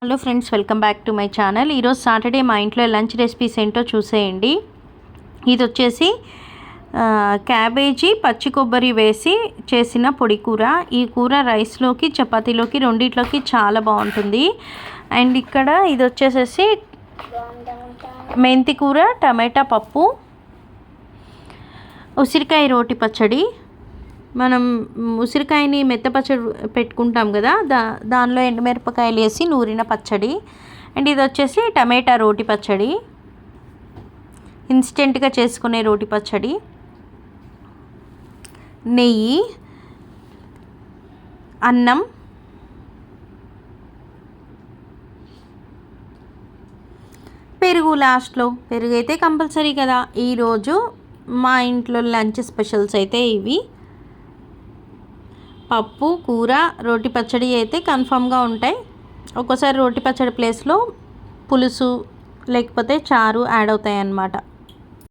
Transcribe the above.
Hello friends, welcome back to my channel. ఈరోజు Saturday మా ఇంట్లో లంచ్ రెసిపీస్ ఏంటో చూసేయండి. ఇది వచ్చేసి క్యాబేజీ పచ్చి కొబ్బరి వేసి చేసిన పొడి కూర. ఈ కూర రైస్లోకి చపాతీలోకి రెండిట్లోకి చాలా బాగుంటుంది. అండ్ ఇక్కడ ఇది వచ్చేసేసి మెంతి కూర, టమాటా పప్పు, ఉసిరికాయ రోటి పచ్చడి. మనం ఉసిరికాయని మెత్తపచ్చడి పెట్టుకుంటాం కదా, దానిలో ఎండుమిరపకాయలు వేసి నూరిన పచ్చడి. అండ్ ఇది వచ్చేసి టమాటా రోటి పచ్చడి, ఇన్స్టెంట్గా చేసుకునే రోటి పచ్చడి. నెయ్యి, అన్నం, పెరుగు. లాస్ట్లో పెరుగు అయితే కంపల్సరీ కదా. ఈరోజు మా ఇంట్లో లంచ్ స్పెషల్స్ అయితే ఇవి. పప్పు, కూర, రోటి పచ్చడి అయితే కన్ఫామ్గా ఉంటాయి. ఒక్కోసారి రోటి పచ్చడి ప్లేస్లో పులుసు లేకపోతే చారు యాడ్ అవుతాయి అన్నమాట.